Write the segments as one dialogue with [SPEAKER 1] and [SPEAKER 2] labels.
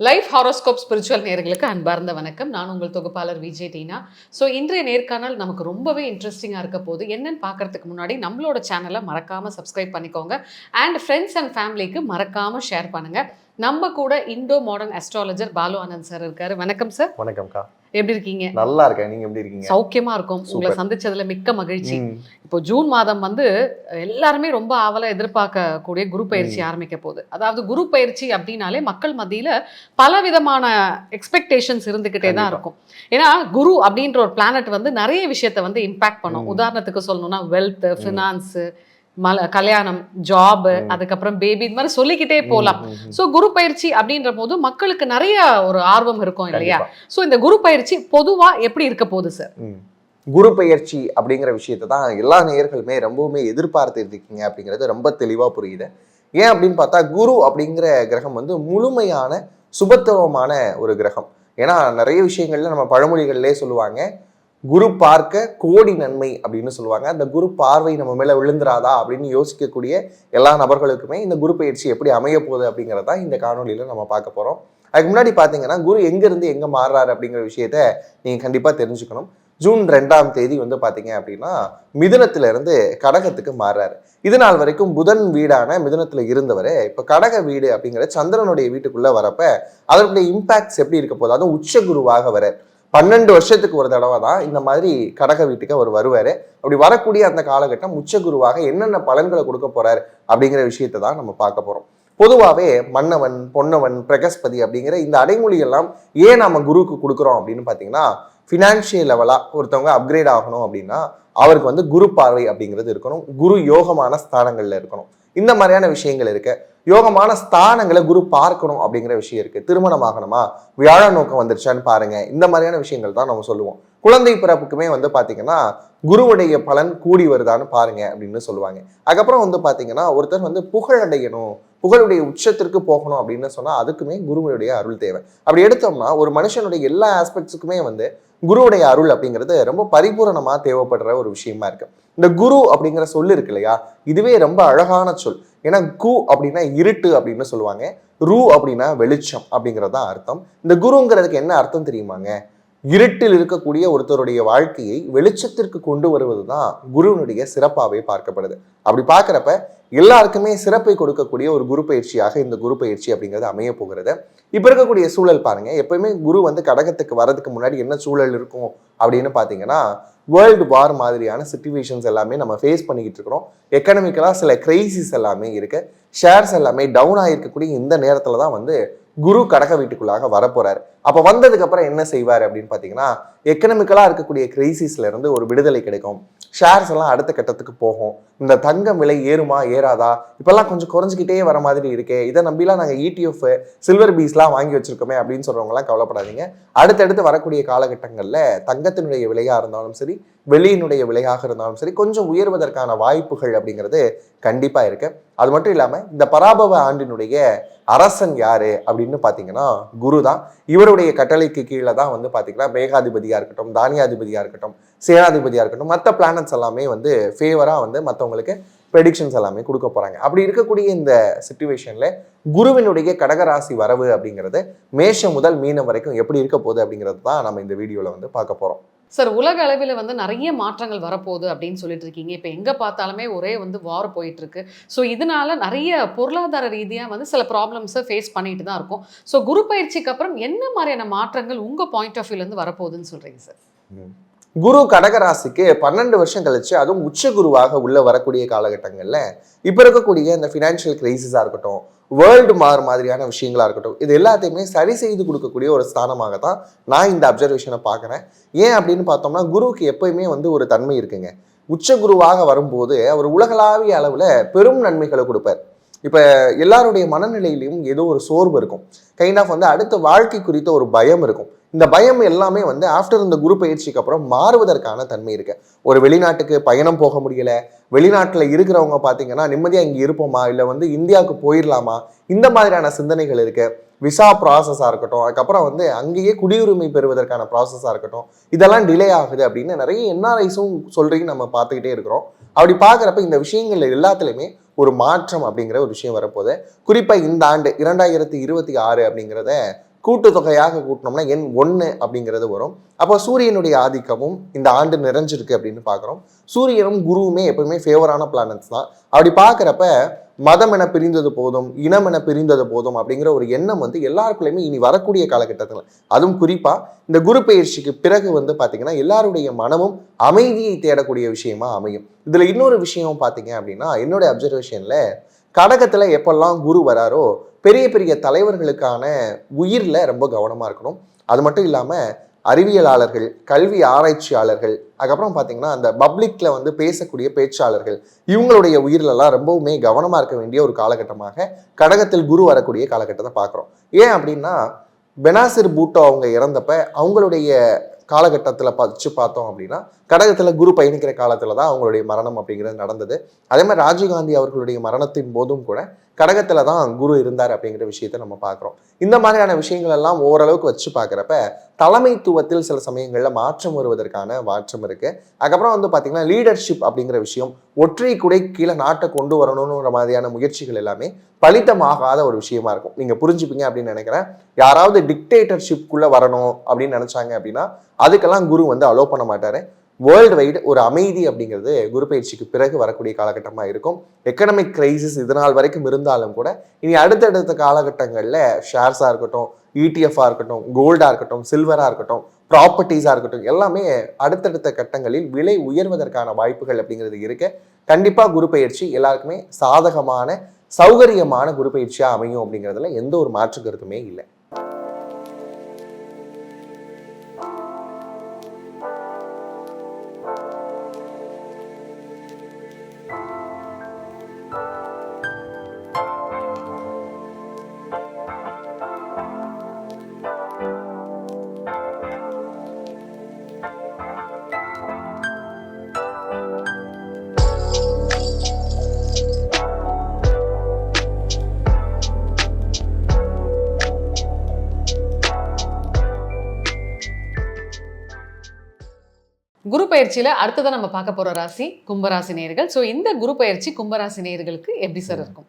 [SPEAKER 1] Life horoscope spiritual நேயர்களுக்கு அன்பார்ந்த வணக்கம். நான் உங்கள் தொகுப்பாளர் விஜய் டீனா. ஸோ இன்றைய நேர்காணல் நமக்கு ரொம்பவே இன்ட்ரெஸ்டிங்காக இருக்க போது. என்னன்னு பார்க்கறதுக்கு முன்னாடி நம்மளோட சேனலை மறக்காமல் சப்ஸ்கிரைப் பண்ணிக்கோங்க. அண்ட் ஃப்ரெண்ட்ஸ் அண்ட் ஃபேமிலிக்கு மறக்காமல் ஷேர் பண்ணுங்கள். நம்ம கூட Indo modern astrologer Balu Anand sir இருக்காரு. வணக்கம் சார்.
[SPEAKER 2] வணக்கம்க்கா.
[SPEAKER 1] எப்படி இருக்கீங்க?
[SPEAKER 2] நல்லா இருக்கேன். நீங்க எப்படி இருக்கீங்க?
[SPEAKER 1] சௌக்கியமா இருக்கும். உங்களை சந்திச்சதுல மிக்க மகிழ்ச்சி. இப்போ ஜூன் மாதம் வந்து எல்லாருமே ரொம்ப ஆவலா எதிர்பார்க்கக்கூடிய குரு பயிற்சி ஆரம்பிக்க போகுது. அதாவது குரு பயிற்சி அப்படின்னாலே மக்கள் மத்தியில பல விதமான எக்ஸ்பெக்டேஷன்ஸ் இருந்துகிட்டே தான் இருக்கும். ஏன்னா குரு அப்படின்ற ஒரு பிளானட் வந்து நிறைய விஷயத்த வந்து இம்பாக்ட் பண்ணும். உதாரணத்துக்கு சொல்லணும்னா வெல்த், ஃபினான்ஸ், கல்யாணம், ஜாப், அதுக்கப்புறம் பேபி, இது மாதிரி சொல்லிக்கிட்டே போகலாம். ஸோ குரு பயிற்சி அப்படின்ற போது மக்களுக்கு நிறைய ஒரு ஆர்வம் இருக்கும் இல்லையா? ஸோ இந்த குரு பயிற்சி பொதுவா எப்படி இருக்க போகுது சார்?
[SPEAKER 2] குரு பயிற்சி அப்படிங்கிற விஷயத்தை தான் எல்லா நேயர்களுமே ரொம்பவுமே எதிர்பார்த்து இருக்கீங்க அப்படிங்கிறது ரொம்ப தெளிவா புரியுது. ஏன் அப்படின்னு பார்த்தா குரு அப்படிங்கிற கிரகம் வந்து முழுமையான சுபத்துவமான ஒரு கிரகம். ஏன்னா நிறைய விஷயங்கள்ல நம்ம பழமொழிகள்லேயே சொல்லுவாங்க, குரு பார்க்க கோடி நன்மை அப்படின்னு சொல்லுவாங்க. அந்த குரு பார்வை நம்ம மேல விழுந்துராதா அப்படின்னு யோசிக்கக்கூடிய எல்லா நபர்களுக்குமே இந்த குரு பயிற்சி எப்படி அமைய போகுது அப்படிங்கிறதா இந்த காணொலியில நம்ம பார்க்க போறோம். அதுக்கு முன்னாடி பாத்தீங்கன்னா குரு எங்க இருந்து எங்க மாறுறாரு அப்படிங்கிற விஷயத்த நீங்க கண்டிப்பா தெரிஞ்சுக்கணும். ஜூன் 2ஆம் தேதி வந்து பாத்தீங்க அப்படின்னா மிதுனத்துல இருந்து கடகத்துக்கு மாறுறாரு. இது நாள் வரைக்கும் புதன் வீடான மிதுனத்துல இருந்தவர் இப்ப கடக வீடு அப்படிங்கிற சந்திரனுடைய வீட்டுக்குள்ள வரப்ப அதனுடைய இம்பாக்ட்ஸ் எப்படி இருக்க போகுது, அதுவும் உச்ச குருவாக வர 12 வருஷத்துக்கு ஒரு தடவை தான் இந்த மாதிரி கடக வீட்டுக்கு அவர் வருவாரு. அப்படி வரக்கூடிய அந்த காலகட்டம் உச்ச குருவாக என்னென்ன பலன்களை கொடுக்க போறாரு அப்படிங்கிற விஷயத்தை தான் நம்ம பார்க்க போறோம். பொதுவாகவே மன்னவன், பொன்னவன், பிரகஸ்பதி அப்படிங்கிற இந்த அடைமொழி எல்லாம் ஏன் நம்ம குருவுக்கு கொடுக்குறோம் அப்படின்னு பார்த்தீங்கன்னா, ஃபினான்ஷியல் லெவலா ஒருத்தவங்க அப்கிரேட் ஆகணும் அப்படின்னா அவருக்கு வந்து குரு பார்வை அப்படிங்கிறது இருக்கணும், குரு யோகமான ஸ்தானங்கள்ல இருக்கணும். இந்த மாதிரியான விஷயங்கள் இருக்கு. யோகமான ஸ்தானங்களை குரு பார்க்கணும் அப்படிங்கிற விஷயம் இருக்கு. திருமணம் ஆகணுமா, வியாழ நோக்கம் வந்துருச்சான்னு பாருங்க. இந்த மாதிரியான விஷயங்கள் தான் நம்ம சொல்லுவோம். குழந்தை பிறப்புக்குமே வந்து பாத்தீங்கன்னா குருவுடைய பலன் கூடி வருதான்னு பாருங்க அப்படின்னு சொல்லுவாங்க. அதுக்கப்புறம் வந்து பாத்தீங்கன்னா ஒருத்தர் வந்து புகழடையணும், புகழுடைய உச்சத்திற்கு போகணும் அப்படின்னு சொன்னா அதுக்குமே குருவுடைய அருள் தேவை. அப்படி எடுத்தோம்னா ஒரு மனுஷனுடைய எல்லா ஆஸ்பெக்ட்ஸுக்குமே வந்து குருவுடைய அருள் அப்படிங்கிறது ரொம்ப பரிபூரணமா தேவைப்படுற ஒரு விஷயமா இருக்கு. இந்த குரு அப்படிங்கிற சொல் இருக்கு இல்லையா, இதுவே ரொம்ப அழகான சொல். ஏன்னா கு அப்படின்னா இருட்டு அப்படின்னு சொல்லுவாங்க, ரு அப்படின்னா வெளிச்சம் அப்படிங்கிறது தான் அர்த்தம். இந்த குருங்கிறதுக்கு என்ன அர்த்தம் தெரியுமாங்க? இருட்டில் இருக்கக்கூடிய ஒருத்தருடைய வாழ்க்கையை வெளிச்சத்திற்கு கொண்டு வருவது தான் குருவினுடைய சிறப்பாகவே பார்க்கப்படுது. அப்படி பார்க்குறப்ப எல்லாருக்குமே சிறப்பை கொடுக்கக்கூடிய ஒரு குரு பயிற்சியாக இந்த குரு பயிற்சி அப்படிங்கிறது அமைய போகிறது. இப்போ இருக்கக்கூடிய சூழல் பாருங்க, எப்பயுமே குரு வந்து கடகத்துக்கு வர்றதுக்கு முன்னாடி என்ன சூழல் இருக்கும் அப்படின்னு பார்த்தீங்கன்னா, வேர்ல்டு வார் மாதிரியான சிச்சுவேஷன்ஸ் எல்லாமே நம்ம ஃபேஸ் பண்ணிக்கிட்டு இருக்கிறோம். எக்கனாமிக்கலாக சில கிரைசிஸ் எல்லாமே இருக்கு. ஷேர்ஸ் எல்லாமே டவுன் ஆகிருக்கக்கூடிய இந்த நேரத்தில் தான் வந்து குரு கடக வீட்டுக்குள்ளாக வரப்போறாரு. அப்ப வந்ததுக்கு அப்புறம் என்ன செய்வாரு அப்படின்னு பாத்தீங்கன்னா, எக்கனாமிக்கலா இருக்கக்கூடிய கிரைசிஸ்ல இருந்து ஒரு விடுதலை கிடைக்கும். ஷேர்ஸ் எல்லாம் அடுத்த கட்டத்துக்கு போகும். இந்த தங்கம் விலை ஏறுமா ஏறாதா, இப்பெல்லாம் கொஞ்சம் குறைஞ்சிக்கிட்டே வர மாதிரி இருக்கே, இதை நம்பிலாம் நாங்கள் ETF சில்வர் பீஸ்லாம் வாங்கி வச்சிருக்கோமே அப்படின்னு சொல்றவங்க எல்லாம் கவலைப்படாதீங்க. அடுத்தடுத்து வரக்கூடிய காலகட்டங்கள்ல தங்கத்தினுடைய விலையா இருந்தாலும் சரி, வெளியினுடைய விலையாக இருந்தாலும் சரி, கொஞ்சம் உயர்வதற்கான வாய்ப்புகள் அப்படிங்கிறது கண்டிப்பா இருக்கு. அது மட்டும் இல்லாம இந்த பராபவ ஆண்டினுடைய அரசன் யாரு அப்படின்னு பாத்தீங்கன்னா குரு தான். இவருடைய கட்டளைக்கு கீழே தான் வந்து பாத்தீங்கன்னா மேகாதிபதியா இருக்கட்டும், தானியாதிபதியா இருக்கட்டும், சேனாதிபதியா இருக்கட்டும், மற்ற பிளானட்ஸ் எல்லாமே வந்து ஃபேவரா வந்து மற்றவங்களுக்கு ப்ரெடிக்ஷன்ஸ் எல்லாமே கொடுக்க போறாங்க. அப்படி இருக்கக்கூடிய இந்த சிச்சுவேஷன்ல குருவினுடைய கடகராசி வரவு அப்படிங்கிறது மேஷம் முதல் மீனம் வரைக்கும் எப்படி இருக்க போகுது அப்படிங்கிறது தான் நம்ம இந்த வீடியோல வந்து பார்க்க போறோம்.
[SPEAKER 1] சார், உலக அளவில் வந்து நிறைய மாற்றங்கள் வரப்போகுது அப்படின்னு சொல்லிட்டு இருக்கீங்க. இப்போ எங்கே பார்த்தாலுமே ஒரே வந்து வார் போயிட்டு இருக்கு. ஸோ இதனால நிறைய பொருளாதார ரீதியாக வந்து சில ப்ராப்ளம்ஸை ஃபேஸ் பண்ணிட்டு தான் இருக்கும். ஸோ குரு பயிற்சிக்கு அப்புறம் என்ன மாதிரியான மாற்றங்கள் உங்கள் பாயிண்ட் ஆஃப் வியூலேருந்து வரப்போகுதுன்னு சொல்கிறீங்க சார்?
[SPEAKER 2] குரு கடகராசிக்கு 12 வருஷம் கழிச்சு, அதுவும் உச்ச குருவாக உள்ள வரக்கூடிய காலகட்டங்கள்ல இப்ப இருக்கக்கூடிய இந்த ஃபினான்ஷியல் கிரைசிஸா இருக்கட்டும், வேர்ல்டு மாதிரியான விஷயங்களா இருக்கட்டும், இது எல்லாத்தையுமே சரி செய்து கொடுக்கக்கூடிய ஒரு ஸ்தானமாக தான் நான் இந்த அப்சர்வேஷனை பார்க்குறேன். ஏன் அப்படின்னு பார்த்தோம்னா குருவுக்கு எப்பயுமே வந்து ஒரு தன்மை இருக்குங்க. உச்ச குருவாக வரும்போது அவர் உலகளாவிய அளவுல பெரும் நன்மைகளை கொடுப்பார். இப்ப எல்லாருடைய மனநிலையிலையும் ஏதோ ஒரு சோர்வு இருக்கும், கைண்ட் ஆஃப் வந்து அடுத்த வாழ்க்கை குறித்த ஒரு பயம் இருக்கும். இந்த பயம் எல்லாமே வந்து ஆஃப்டர் இந்த குரு பயிற்சிக்கு அப்புறம் மாறுவதற்கான தன்மை இருக்கு. ஒரு வெளிநாட்டுக்கு பயணம் போக முடியல, வெளிநாட்டுல இருக்கிறவங்க பாத்தீங்கன்னா நிம்மதியா இங்க இருப்போமா, இல்ல வந்து இந்தியாவுக்கு போயிடலாமா, இந்த மாதிரியான சிந்தனைகள் இருக்கு. விசா ப்ராசஸா இருக்கட்டும், அதுக்கப்புறம் வந்து அங்கேயே குடியுரிமை பெறுவதற்கான ப்ராசஸா இருக்கட்டும், இதெல்லாம் டிலே ஆகுது அப்படின்னு நிறைய NRIஸும் சொல்றீங்க நம்ம பார்த்துக்கிட்டே இருக்கிறோம். அப்படி பார்க்குறப்ப இந்த விஷயங்கள்ல எல்லாத்துலேயுமே ஒரு மாற்றம் அப்படிங்கிற ஒரு விஷயம் வரப்போகுது. குறிப்பாக இந்த ஆண்டு 2026 அப்படிங்கிறத கூட்டுத்தொகையாக கூட்டினோம்னா எண் 1 அப்படிங்கிறது வரும். அப்போ சூரியனுடைய ஆதிக்கமும் இந்த ஆண்டு நிறைஞ்சிருக்கு அப்படின்னு பார்க்குறோம். சூரியனும் குருவுமே எப்பவுமே ஃபேவரான பிளானட்ஸ் தான். அப்படி பார்க்குறப்ப மதம் என பிரிந்தது போதும், இனம் என பிரிந்தது போதும் அப்படிங்கிற ஒரு எண்ணம் வந்து எல்லாருக்குள்ளயுமே இனி வரக்கூடிய காலகட்டத்தில், அதுவும் குறிப்பா இந்த குரு பெயர்ச்சிக்கு பிறகு வந்து பார்த்தீங்கன்னா எல்லாருடைய மனமும் அமைதியை தேடக்கூடிய விஷயமா அமையும். இதுல இன்னொரு விஷயம் பார்த்தீங்க அப்படின்னா, என்னுடைய அப்சர்வேஷன்ல கடகத்துல எப்பெல்லாம் குரு வராரோ பெரிய பெரிய தலைவர்களுக்கான உயிர்ல ரொம்ப கவனமா இருக்கணும். அது மட்டும் இல்லாம அறிவியலாளர்கள், கல்வி ஆராய்ச்சியாளர்கள், அதுக்கப்புறம் பார்த்தீங்கன்னா அந்த பப்ளிக்ல வந்து பேசக்கூடிய பேச்சாளர்கள், இவங்களுடைய உயிரிலெல்லாம் ரொம்பவுமே கவனமா இருக்க வேண்டிய ஒரு காலகட்டமாக கடகத்தில் குரு வரக்கூடிய காலகட்டத்தை பார்க்குறோம். ஏன் அப்படின்னா பெனாசிர் பூட்டோ அவங்க இறந்தப்ப அவங்களுடைய காலகட்டத்தில் வச்சு பார்த்தோம் அப்படின்னா கடகத்தில் குரு பயணிக்கிற காலத்தில் தான் அவங்களுடைய மரணம் அப்படிங்கிறது நடந்தது. அதே மாதிரி ராஜீவ்காந்தி அவர்களுடைய மரணத்தின் போதும் கூட கடகத்தில் தான் குரு இருந்தார் அப்படிங்கிற விஷயத்தை நம்ம பார்க்குறோம். இந்த மாதிரியான விஷயங்கள் எல்லாம் ஓரளவுக்கு வச்சு பார்க்குறப்ப தலைமைத்துவத்தில் சில சமயங்களில் மாற்றம் வருவதற்கான மாற்றம் இருக்குது. அதுக்கப்புறம் வந்து பார்த்திங்கன்னா லீடர்ஷிப் அப்படிங்கிற விஷயம், ஒற்றை குடை கீழே நாட்டை கொண்டு வரணுன்ற மாதிரியான முயற்சிகள் எல்லாமே பலித்தமாகாத ஒரு விஷயமா இருக்கும். நீங்கள் புரிஞ்சுப்பீங்க அப்படின்னு நினைக்கிறேன். யாராவது டிக்டேட்டர்ஷிப்குள்ளே வரணும் அப்படின்னு நினச்சாங்க அப்படின்னா அதுக்கெல்லாம் குரு வந்து அலோ பண்ண மாட்டார். வேர்ல்டு வைடு ஒரு அமைதி அப்படிங்கிறது குரு பயிற்சிக்கு பிறகு வரக்கூடிய காலகட்டமாக இருக்கும். எக்கனாமிக் கிரைசிஸ் இதனால் வரைக்கும் இருந்தாலும் கூட இனி அடுத்தடுத்த காலகட்டங்களில் ஷேர்ஸாக இருக்கட்டும், இடிஎஃப்ஆக இருக்கட்டும், கோல்டாக இருக்கட்டும், சில்வராக இருக்கட்டும், ப்ராப்பர்ட்டிஸாக இருக்கட்டும், எல்லாமே அடுத்தடுத்த கட்டங்களில் விலை உயர்வதற்கான வாய்ப்புகள் அப்படிங்கிறது இருக்கு. கண்டிப்பாக குரு பயிற்சி எல்லாருக்குமே சாதகமான சௌகரியமான குரு பயிற்சியாக அமையும் அப்படிங்கிறதுல எந்த ஒரு மாற்று கருத்துமே இல்லை.
[SPEAKER 1] குரு பயிற்சியில அடுத்ததான் நம்ம பார்க்க போற ராசி கும்பராசி நேயர்கள். ஸோ இந்த குரு பயிற்சி கும்பராசி நேயர்களுக்கு எப்படி சார் இருக்கும்?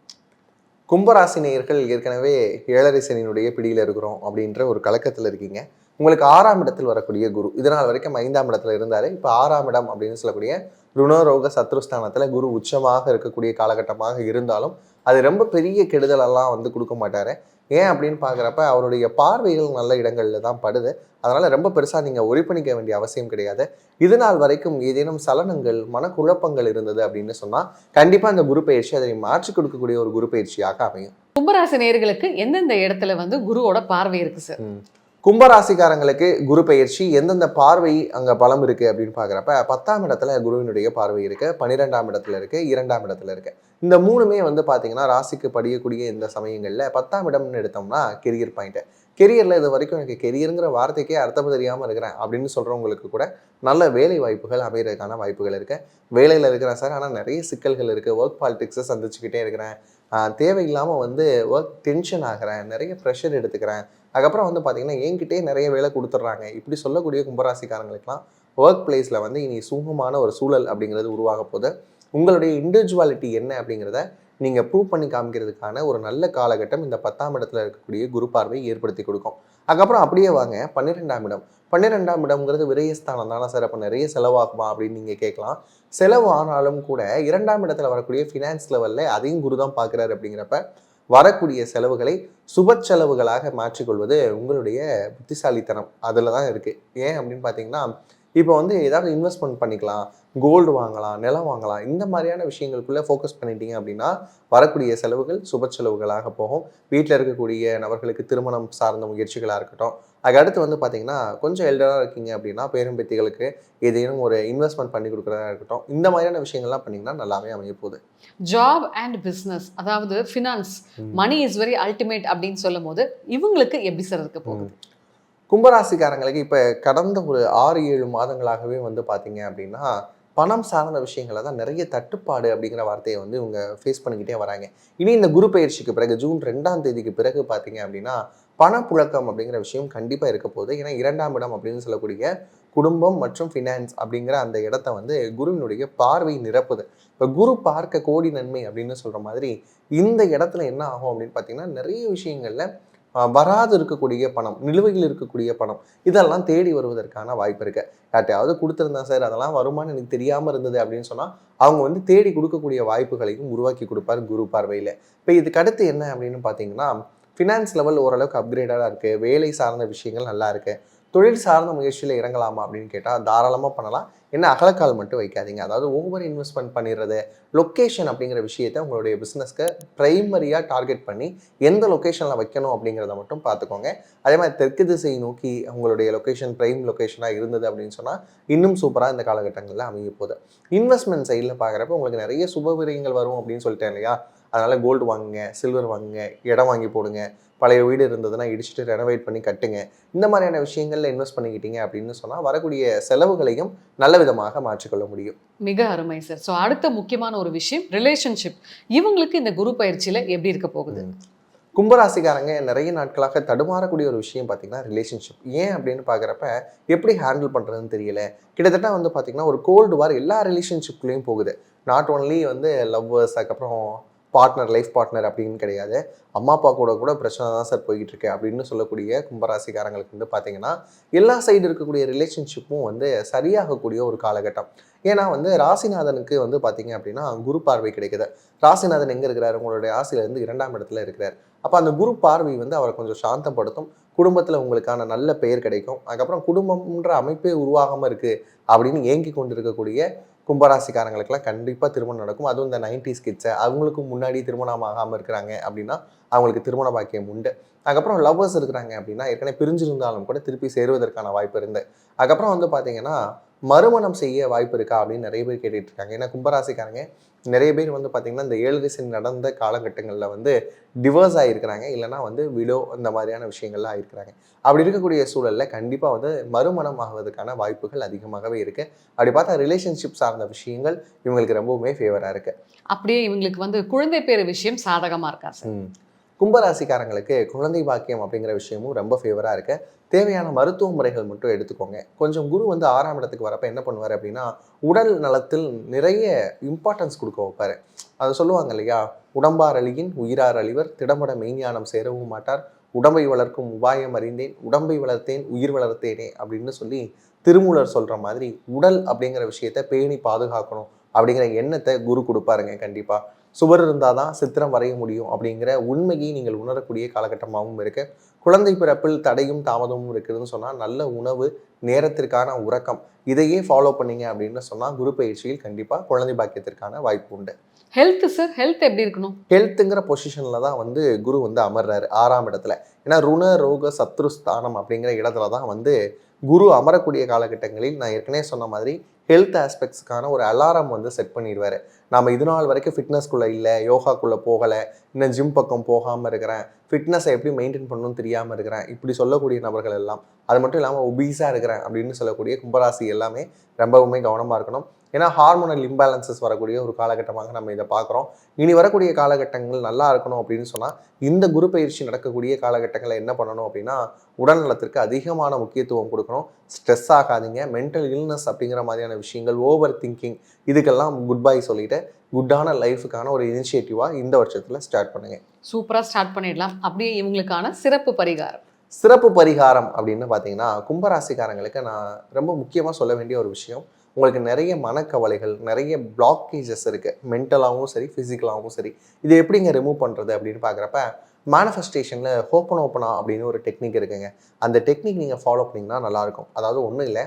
[SPEAKER 2] கும்பராசி நேயர்கள் ஏற்கனவே 7.5 சனியினுடைய பிடியில் இருக்கிறோம் அப்படின்ற ஒரு கலக்கத்தில் இருக்கீங்க. உங்களுக்கு 6ஆம் இடத்தில் வரக்கூடிய குரு இதனால் வரைக்கும் 5ஆம் இடத்துல இருந்தாரு. இப்போ 6ஆம் இடம் அப்படின்னு சொல்லக்கூடிய ருணரோக சத்ருஸ்தானத்தில் குரு உச்சமாக இருக்கக்கூடிய காலகட்டமாக இருந்தாலும் அது ரொம்ப பெரிய கெடுதலெல்லாம் வந்து கொடுக்க மாட்டாரு. ஏன் அப்படின்னு பார்க்குறப்ப அவருடைய பார்வைகள் நல்ல இடங்களில் தான் படுது. அதனால் ரொம்ப பெருசாக நீங்கள் ஒரி பண்ணிக்க வேண்டிய அவசியம் கிடையாது. இது நாள் வரைக்கும் ஏதேனும் சலனங்கள் மனக்குழப்பங்கள் இருந்தது அப்படின்னு சொன்னால் கண்டிப்பாக அந்த குரு பயிற்சி அதை மாற்றி கொடுக்கக்கூடிய ஒரு குரு பயிற்சியாக அமையும்.
[SPEAKER 1] கும்பராசி நேயர்களுக்கு எந்தெந்த இடத்துல வந்து குருவோட பார்வை இருக்கு சார்?
[SPEAKER 2] கும்பராசிக்காரங்களுக்கு குரு பயிற்சி எந்தெந்த பார்வை அங்கே பலம் இருக்குது அப்படின்னு பார்க்குறப்ப 10ஆம் இடத்துல குருவினுடைய பார்வை இருக்குது, 12ஆம் இடத்துல இருக்குது, 2ஆம் இடத்துல இருக்குது. இந்த மூணுமே வந்து பார்த்தீங்கன்னா ராசிக்கு படியக்கூடிய இந்த சமயங்களில் 10ஆம் இடம்னு எடுத்தோம்னா கெரியர் பாயிண்ட்டு. கெரியரில் இது வரைக்கும் எனக்கு கெரியருங்கிற வார்த்தைக்கே அர்த்தம் தெரியாமல் இருக்கிறேன் அப்படின்னு சொல்கிறவங்களுக்கு கூட நல்ல வேலை வாய்ப்புகள் அமைகிறதுக்கான வாய்ப்புகள் இருக்குது. வேலையில் இருக்கிறேன் சார், ஆனால் நிறைய சிக்கல்கள் இருக்குது, ஒர்க் பாலிடிக்ஸை சந்திச்சுக்கிட்டே இருக்கிறேன், தேவையில்லாமல் வந்து ஒர்க் டென்ஷன் ஆகிறேன், நிறைய ப்ரெஷர் எடுத்துக்கிறேன், அதுக்கப்புறம் வந்து பார்த்தீங்கன்னா என்கிட்டே நிறைய வேலை கொடுத்துட்றாங்க, இப்படி சொல்லக்கூடிய கும்பராசிக்காரங்களுக்கெல்லாம் ஒர்க் பிளேஸில் வந்து இனி சுகமான ஒரு சூழல் அப்படிங்கிறது உருவாக போகுது. உங்களுடைய இண்டிவிஜுவாலிட்டி என்ன அப்படிங்கிறத நீங்கள் ப்ரூவ் பண்ணி காமிக்கிறதுக்கான ஒரு நல்ல காலகட்டம் இந்த 10ஆம் இடத்துல இருக்கக்கூடிய குரு பார்வை ஏற்படுத்தி கொடுக்கும். அதுக்கப்புறம் அப்படியே வாங்க 12ஆம் இடம். 12ஆம் இடம்ங்கிறது விரயஸ்தானம் தானே சார், அப்போ நிறைய செலவாகுமா அப்படின்னு நீங்கள் கேட்கலாம். செலவு ஆனாலும் கூட 2ஆம் இடத்துல வரக்கூடிய ஃபினான்ஸ் லெவலில் அதையும் குரு தான் பார்க்குறாரு. அப்படிங்கிறப்ப வரக்கூடிய செலவுகளை சுப செலவுகளாக மாற்றிக்கொள்வது உங்களுடைய புத்திசாலித்தனம் அதில் தான் இருக்குது. ஏன் அப்படின்னு பார்த்தீங்கன்னா இப்போ வந்து ஏதாவது இன்வெஸ்ட்மெண்ட் பண்ணிக்கலாம், கோல்டு வாங்கலாம், நிலம் வாங்கலாம், இந்த மாதிரியான விஷயங்களுக்குள்ளே ஃபோக்கஸ் பண்ணிட்டீங்க அப்படின்னா வரக்கூடிய செலவுகள் சுப செலவுகளாக போகும். வீட்டில் இருக்கக்கூடிய நபர்களுக்கு திருமணம் சார்ந்த முயற்சிகளாக இருக்கட்டும், அதுக்கடுத்து வந்து பார்த்தீங்கன்னா கொஞ்சம் எல்டராக இருக்கீங்க அப்படின்னா பேரம்பேத்திகளுக்கு ஏதேனும் ஒரு இன்வெஸ்ட்மெண்ட் பண்ணி கொடுக்குறதா இருக்கட்டும், இந்த மாதிரியான விஷயங்கள்லாம் பண்ணிங்கன்னா நல்லாவே அமைய போகுது.
[SPEAKER 1] ஜாப் அண்ட் பிஸ்னஸ், அதாவது finance, money is very ultimate அப்படின்னு சொல்லும் போது இவங்களுக்கு எப்படி சார் இருக்க போகுது?
[SPEAKER 2] கும்பராசிக்காரங்களுக்கு இப்போ கடந்த ஒரு 6-7 மாதங்களாகவே வந்து பார்த்தீங்க அப்படின்னா பணம் சார்ந்த விஷயங்களை தான் நிறைய தட்டுப்பாடு அப்படிங்கிற வார்த்தையை வந்து இவங்க ஃபேஸ் பண்ணிக்கிட்டே வராங்க. இனி இந்த குரு பயிற்சிக்கு பிறகு ஜூன் 2ஆம் தேதிக்கு பிறகு பார்த்தீங்க அப்படின்னா பணப்புழக்கம் அப்படிங்கிற விஷயம் கண்டிப்பாக இருக்க போகுது. ஏன்னா 2ஆம் இடம் அப்படின்னு சொல்லக்கூடிய குடும்பம் மற்றும் ஃபினான்ஸ் அப்படிங்கிற அந்த இடத்த வந்து குருவினுடைய பார்வை நிரப்புது. இப்போ குரு பார்க்க கோடி நன்மை அப்படின்னு சொல்கிற மாதிரி இந்த இடத்துல என்ன ஆகும் அப்படின்னு பார்த்தீங்கன்னா நிறைய விஷயங்களில் வராது இருக்கக்கூடிய பணம், நிலுவையில் இருக்கக்கூடிய பணம், இதெல்லாம் தேடி வருவதற்கான வாய்ப்பு இருக்கு. யார்ட்டையாவது கொடுத்துருந்தேன் சார், அதெல்லாம் வருமானு எனக்கு தெரியாம இருந்தது அப்படின்னு சொன்னா அவங்க வந்து தேடி கொடுக்கக்கூடிய வாய்ப்புகளையும் உருவாக்கி கொடுப்பார் குரு பார்வையில. இப்போ இதுக்கு அடுத்து என்ன அப்படின்னு பார்த்தீங்கன்னா, ஃபினான்ஸ் லெவல் ஓரளவுக்கு அப்கிரேடடாக இருக்கு, வேலை சார்ந்த விஷயங்கள் நல்லா இருக்கு, தொழில் சார்ந்த முயற்சியில் இறங்கலாமா அப்படின்னு கேட்டால் தாராளமாக பண்ணலாம். என்ன அகலக்கால் மட்டும் வைக்காதீங்க. அதாவது ஓவர் இன்வெஸ்ட்மெண்ட் பண்ணிடுறது, லொக்கேஷன் அப்படிங்கிற விஷயத்த உங்களுடைய பிஸ்னஸ்க்கு ப்ரைமரியாக டார்கெட் பண்ணி எந்த லொக்கேஷனில் வைக்கணும் அப்படிங்கிறத மட்டும் பார்த்துக்கோங்க. அதே மாதிரி தெற்கு திசை நோக்கி உங்களுடைய லொக்கேஷன் ப்ரைம் லொக்கேஷனாக இருந்தது அப்படின்னு சொன்னால் இன்னும் சூப்பராக இந்த காலகட்டங்களில் அமைய போகுது. இன்வெஸ்ட்மெண்ட் சைடில் பார்க்குறப்ப உங்களுக்கு நிறைய சுப விரயங்கள் வரும் அப்படின்னு சொல்லிட்டேன் இல்லையா? அதனால் கோல்டு வாங்குங்க, சில்வர் வாங்குங்க, இடம் வாங்கி போடுங்க, பழைய வீடு இருந்ததுன்னா இடிச்சுட்டு ரெனோவேட் பண்ணி கட்டுங்க. இந்த மாதிரியான விஷயங்களில் இன்வெஸ்ட் பண்ணிக்கிட்டீங்க அப்படின்னு சொன்னால் வரக்கூடிய செலவுகளையும் நல்ல விதமாக மாற்றிக்கொள்ள முடியும்.
[SPEAKER 1] மிக அருமை சார். ஸோ அடுத்த முக்கியமான ஒரு விஷயம் ரிலேஷன்ஷிப். இவங்களுக்கு இந்த குரு பயிற்சியில் எப்படி இருக்க போகுது?
[SPEAKER 2] கும்பராசிக்காரங்க நிறைய நாட்களாக தடுமாறக்கூடிய ஒரு விஷயம் பார்த்தீங்கன்னா ரிலேஷன்ஷிப். ஏன் அப்படின்னு பார்க்குறப்ப எப்படி ஹேண்டில் பண்ணுறதுன்னு தெரியல. கிட்டத்தட்ட வந்து பார்த்தீங்கன்னா ஒரு கோல்டு வார் எல்லா ரிலேஷன்ஷிப்லேயும் போகுது. நாட் ஓன்லி வந்து லவ்வர்ஸ், அதுக்கப்புறம் பார்ட்னர், லைஃப் பார்ட்னர் அப்படின்னு கிடையாது. அம்மா அப்பா கூட பிரச்சனை தான் சார் போய்கிட்டு இருக்கு அப்படின்னு சொல்லக்கூடிய கும்பராசிக்காரங்களுக்கு வந்து பார்த்தீங்கன்னா எல்லா சைடு இருக்கக்கூடிய ரிலேஷன்ஷிப்பும் வந்து சரியாகக்கூடிய ஒரு காலகட்டம். ஏன்னா வந்து ராசிநாதனுக்கு வந்து பார்த்தீங்க அப்படின்னா குரு பார்வை கிடைக்குது. ராசிநாதன் எங்கே இருக்கிறார்? உங்களுடைய ராசியிலேருந்து 2ஆம் இடத்துல இருக்கிறார். அப்போ அந்த குரு பார்வை வந்து அவரை கொஞ்சம் சாந்தப்படுத்தும். குடும்பத்தில் உங்களுக்கான நல்ல பெயர் கிடைக்கும். அதுக்கப்புறம் குடும்பம்ன்ற அமைப்பே உருவாகாமல் இருக்குது அப்படின்னு ஏங்கி கொண்டு இருக்கக்கூடிய கும்பராசிக்காரங்களுக்கெல்லாம் கண்டிப்பாக திருமணம் நடக்கும். அதுவும் இந்த 90s கிட்ஸை அவங்களுக்கும் முன்னாடி திருமணம் ஆகாமல் இருக்கிறாங்க அப்படின்னா அவங்களுக்கு திருமண பாக்கியம் உண்டு. அதுக்கப்புறம் லவ்வர்ஸ் இருக்கிறாங்க அப்படின்னா ஏற்கனவே பிரிஞ்சிருந்தாலும் கூட திருப்பி சேருவதற்கான வாய்ப்பு இருந்து. அதுக்கப்புறம் வந்து பார்த்தீங்கன்னா மறுமணம் செய்ய வாய்ப்பு இருக்கா அப்படின்னு நிறைய பேர் கேட்டுட்டு இருக்காங்க. ஏன்னா கும்பராசிக்காரங்க நிறைய பேர் வந்து பார்த்தீங்கன்னா இந்த 7 சனி நடந்த காலகட்டங்களில் வந்து டிவோர்ஸ் ஆகியிருக்கிறாங்க, இல்லைனா வந்து விடோ இந்த மாதிரியான விஷயங்கள்லாம் ஆகிருக்கிறாங்க. அப்படி இருக்கக்கூடிய சூழலில் கண்டிப்பாக வந்து மறுமணம் ஆகுவதற்கான வாய்ப்புகள் அதிகமாகவே இருக்குது. அப்படி பார்த்தா ரிலேஷன்ஷிப் சார்ந்த விஷயங்கள் இவங்களுக்கு ரொம்பவுமே ஃபேவராக இருக்குது.
[SPEAKER 1] அப்படியே இவங்களுக்கு வந்து குழந்தை பேர் விஷயம் சாதகமாக இருக்கா சார்?
[SPEAKER 2] கும்பராசிக்காரங்களுக்கு குழந்தை பாக்கியம் அப்படிங்கிற விஷயமும் ரொம்ப ஃபேவராக இருக்கு. தேவையான மருத்துவ முறைகள் மட்டும் எடுத்துக்கோங்க. கொஞ்சம் குரு வந்து 6ஆம் இடத்துக்கு வரப்போ என்ன பண்ணுவார் அப்படின்னா உடல் நலத்தில் நிறைய இம்பார்ட்டன்ஸ் கொடுக்க வைப்பார். அதை சொல்லுவாங்க இல்லையா, உடம்பார் அழியின் உயிரார் அழிவர், திடம்பட மெய்ஞானம் சேரவும் மாட்டார், உடம்பை வளர்க்கும் உபாயம் அறிந்தேன், உடம்பை வளர்த்தேன் உயிர் வளர்த்தேனே அப்படின்னு சொல்லி திருமூலர் சொல்கிற மாதிரி உடல் அப்படிங்கிற விஷயத்த பேணி பாதுகாக்கணும் அப்படிங்கிற எண்ணத்தை குரு கொடுப்பாருங்க. கண்டிப்பாக சுவர் இருந்தால் தான் சித்திரம் வரைய முடியும் அப்படிங்கிற உண்மையை நீங்கள் உணரக்கூடிய காலகட்டமாகவும் இருக்கு. குழந்தை பிறப்பில் தடையும் தாமதமும் இருக்குதுன்னு சொன்னால் நல்ல உணவு, நேரத்திற்கான உறக்கம், இதையே ஃபாலோ பண்ணீங்க அப்படின்னு சொன்னால் குரு பயிற்சியில் கண்டிப்பாக குழந்தை பாக்கியத்திற்கான வாய்ப்பு உண்டு.
[SPEAKER 1] ஹெல்த் சார், ஹெல்த் எப்படி இருக்கணும்?
[SPEAKER 2] ஹெல்த்துங்கிற பொசிஷனில் தான் வந்து குரு வந்து அமர்றாரு 6ஆம் இடத்துல. ஏன்னா ருண ரோக சத்ருஸ்தானம் அப்படிங்கிற இடத்துல தான் வந்து குரு அமரக்கூடிய காலகட்டங்களில் நான் ஏற்கனவே சொன்ன மாதிரி ஹெல்த் ஆஸ்பெக்ட்ஸ்க்கான ஒரு அலாரம் வந்து செட் பண்ணிடுவார். நாம் இது நாள் வரைக்கும் ஃபிட்னஸ்குள்ளே இல்லை, யோகாக்குள்ளே போகலை, இன்னும் ஜிம் பக்கம் போகாமல் இருக்கிறேன், ஃபிட்னஸை எப்படி மெயின்டைன் பண்ணணும்னு தெரியாமல் இருக்கிறேன், இப்படி சொல்லக்கூடிய நபர்கள் எல்லாம், அது மட்டும் இல்லாமல் ஒபீஸாக இருக்கிறேன் அப்படின்னு சொல்லக்கூடிய கும்பராசி எல்லாமே ரொம்பவுமே கவனமாக இருக்கணும். ஏன்னா ஹார்மோனல் இம்பேலன்சஸ் வரக்கூடிய ஒரு காலகட்டமாக நம்ம இதை பார்க்குறோம். இனி வரக்கூடிய காலகட்டங்கள் நல்லா இருக்கணும் அப்படின்னு சொன்னால் இந்த குரு பயிற்சி நடக்கக்கூடிய காலகட்டங்களில் என்ன பண்ணணும் அப்படின்னா உடல் நலத்திற்கு அதிகமான முக்கியத்துவம் கொடுக்கணும். ஸ்ட்ரெஸ் ஆகாதீங்க. மென்டல் இல்னஸ் அப்படிங்கிற மாதிரியான விஷயங்கள், ஓவர் திங்கிங், இதுக்கெல்லாம் குட் பை சொல்லிட்டு குட்டான லைஃபுக்கான ஒரு இனிஷியேட்டிவாக இந்த வருஷத்தில் ஸ்டார்ட் பண்ணுங்க.
[SPEAKER 1] சூப்பராக ஸ்டார்ட் பண்ணிடலாம். அப்படியே இவங்களுக்கான சிறப்பு பரிகாரம்.
[SPEAKER 2] சிறப்பு பரிகாரம் அப்படின்னு பார்த்தீங்கன்னா கும்பராசிக்காரங்களுக்கு நான் ரொம்ப முக்கியமாக சொல்ல வேண்டிய ஒரு விஷயம், உங்களுக்கு நிறைய மனக்கவலைகள், நிறைய பிளாக்கேஜஸ் இருக்குது, மென்டலாகவும் சரி ஃபிசிக்கலாகவும் சரி. இதை எப்படிங்க ரிமூவ் பண்ணுறது அப்படின்னு பார்க்குறப்ப மேனிஃபெஸ்டேஷனில் ஓப்பனா அப்படின்னு ஒரு டெக்னிக் இருக்குங்க. அந்த டெக்னிக் நீங்கள் ஃபாலோ பண்ணிங்கன்னா நல்லாயிருக்கும். அதாவது ஒன்றும் இல்லை,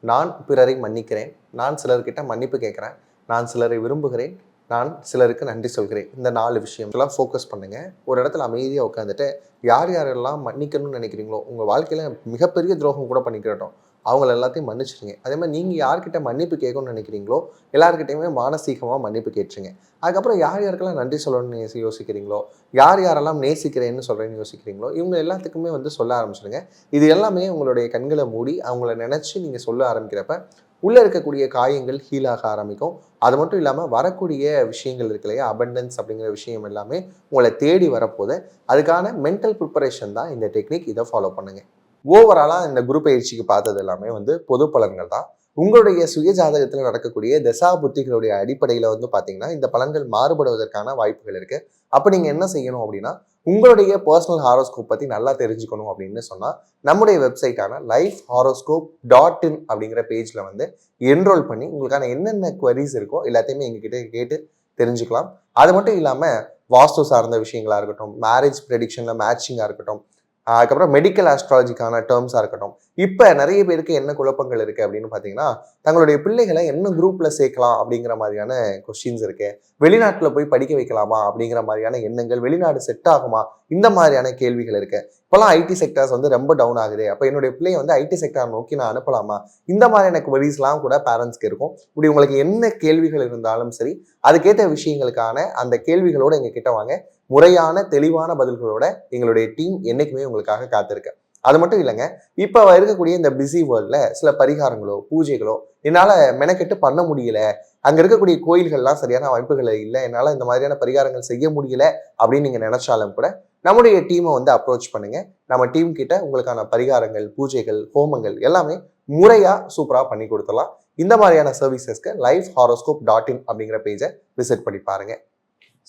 [SPEAKER 2] நான் பிறரை மன்னிக்கிறேன், நான் சிலர்கிட்ட மன்னிப்பு கேட்குறேன், நான் சிலரை விரும்புகிறேன், நான் சிலருக்கு நன்றி சொல்கிறேன். இந்த 4 விஷயம்லாம் ஃபோக்கஸ் பண்ணுங்கள். ஒரு இடத்துல அமைதியாக உட்காந்துட்டு யார் யாரெல்லாம் மன்னிக்கணும்னு நினைக்கிறீங்களோ, உங்கள் வாழ்க்கையில் மிகப்பெரிய துரோகம் கூட பண்ணிக்கிறட்டும், அவங்கள எல்லாத்தையும் மன்னிச்சிருங்க. அதே மாதிரி நீங்கள் யார்கிட்ட மன்னிப்பு கேட்கணும்னு நினைக்கிறீங்களோ எல்லாருக்கிட்டையுமே மானசீகமாக மன்னிப்பு கேட்டுருங்க. அதுக்கப்புறம் யார் யாருக்கெல்லாம் நன்றி சொல்லணும்னு யோசிக்கிறீங்களோ, யார் யாரெல்லாம் நேசிக்கிறேன்னு சொல்கிறேன்னு யோசிக்கிறீங்களோ, இவங்க எல்லாத்துக்குமே வந்து சொல்ல ஆரம்பிச்சிடுங்க. இது எல்லாமே உங்களுடைய கண்களை மூடி அவங்கள நினச்சி நீங்கள் சொல்ல ஆரம்பிக்கிறப்ப உள்ளே இருக்கக்கூடிய காயங்கள் ஹீலாக ஆரம்பிக்கும். அது மட்டும் இல்லாமல் வரக்கூடிய விஷயங்கள் இருக்கு இல்லையா, அபண்டன்ஸ் அப்படிங்கிற விஷயம் எல்லாமே உங்களை தேடி வரப்போது. அதுக்கான மென்டல் ப்ரிப்பரேஷன் தான் இந்த டெக்னிக். இதை ஃபாலோ பண்ணுங்கள். ஓவராலாக இந்த குரு பயிற்சிக்கு பார்த்தது எல்லாமே வந்து பொது பலன்கள் தான். உங்களுடைய சுய ஜாதகத்தில் நடக்கக்கூடிய தசா புத்திகளுடைய அடிப்படையில் வந்து பார்த்தீங்கன்னா இந்த பலன்கள் மாறுபடுவதற்கான வாய்ப்புகள் இருக்கு. அப்போ நீங்கள் என்ன செய்யணும் அப்படின்னா, உங்களுடைய பர்சனல் ஹாரோஸ்கோப் பற்றி நல்லா தெரிஞ்சுக்கணும் அப்படின்னு சொன்னால் நம்முடைய வெப்சைட்டான lifehoroscope.in அப்படிங்கிற பேஜில் வந்து என்ரோல் பண்ணி உங்களுக்கான என்னென்ன குவரிஸ் இருக்கோ எல்லாத்தையுமே எங்ககிட்ட கேட்டு தெரிஞ்சுக்கலாம். அது மட்டும் இல்லாமல் வாஸ்து சார்ந்த விஷயங்களாக இருக்கட்டும், மேரேஜ் ப்ரெடிக்ஷனில் மேட்சிங்காக இருக்கட்டும், அதுக்கப்புறம் மெடிக்கல் ஆஸ்ட்ராலஜிக்கான டேர்ம்ஸாக இருக்கட்டும். இப்போ நிறைய பேருக்கு என்ன குழப்பங்கள் இருக்குது அப்படின்னு பார்த்தீங்கன்னா, தங்களுடைய பிள்ளைகளை என்ன குரூப்பில் சேர்க்கலாம் அப்படிங்கிற மாதிரியான கொஸ்டின்ஸ் இருக்குது. வெளிநாட்டில் போய் படிக்க வைக்கலாமா அப்படிங்கிற மாதிரியான எண்ணங்கள், வெளிநாடு செட் ஆகுமா, இந்த மாதிரியான கேள்விகள் இருக்குது. இப்போலாம் ஐடி செக்டர்ஸ் வந்து ரொம்ப டவுன் ஆகுது, அப்போ என்னுடைய பிள்ளையை வந்து ஐடி செக்டர் நோக்கி நான் அனுப்பலாமா, இந்த மாதிரியான குவரிஸ்லாம் கூட பேரண்ட்ஸ்க்கு இருக்கும். இப்படி உங்களுக்கு என்ன கேள்விகள் இருந்தாலும் சரி, அதுக்கேற்ற விஷயங்களுக்கான அந்த கேள்விகளோடு எங்ககிட்ட வாங்க. முறையான தெளிவான பதில்களோட எங்களுடைய டீம் என்னைக்குமே உங்களுக்காக காத்திருக்கு. அது மட்டும் இல்லைங்க, இப்போ இருக்கக்கூடிய இந்த பிஸி வேர்ல்டில் சில பரிகாரங்களோ பூஜைகளோ என்னால் மெனக்கெட்டு பண்ண முடியல, அங்கே இருக்கக்கூடிய கோயில்கள்லாம் சரியான அமைப்புகள் இல்லை, என்னால் இந்த மாதிரியான பரிகாரங்கள் செய்ய முடியல அப்படின்னு நீங்கள் நினைச்சாலும் கூட நம்முடைய டீமை வந்து அப்ரோச் பண்ணுங்க. நம்ம டீம் கிட்ட உங்களுக்கான பரிகாரங்கள், பூஜைகள், ஹோமங்கள் எல்லாமே முறையாக சூப்பராக பண்ணி கொடுத்துடலாம். இந்த மாதிரியான சர்வீசஸ்க்கு lifehoroscope.in அப்படிங்கிற பேஜை விசிட் பண்ணி பாருங்க.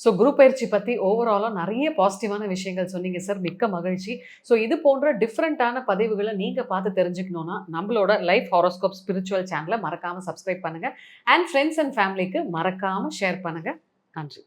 [SPEAKER 1] ஸோ குரு பயிற்சி பற்றி ஓவராலாக நிறைய பாசிட்டிவான விஷயங்கள் சொன்னீங்க சார், மிக்க மகிழ்ச்சி. ஸோ இது போன்ற டிஃப்ரெண்ட்டான பதிவுகளை நீங்கள் பார்த்து தெரிஞ்சுக்கணுன்னா நம்மளோட லைஃப் ஹாரோஸ்கோப் ஸ்பிரிச்சுவல் சேனலை மறக்காமல் சப்ஸ்கிரைப் பண்ணுங்கள். அண்ட் ஃப்ரெண்ட்ஸ் அண்ட் ஃபேமிலிக்கு மறக்காமல் ஷேர் பண்ணுங்கள். நன்றி.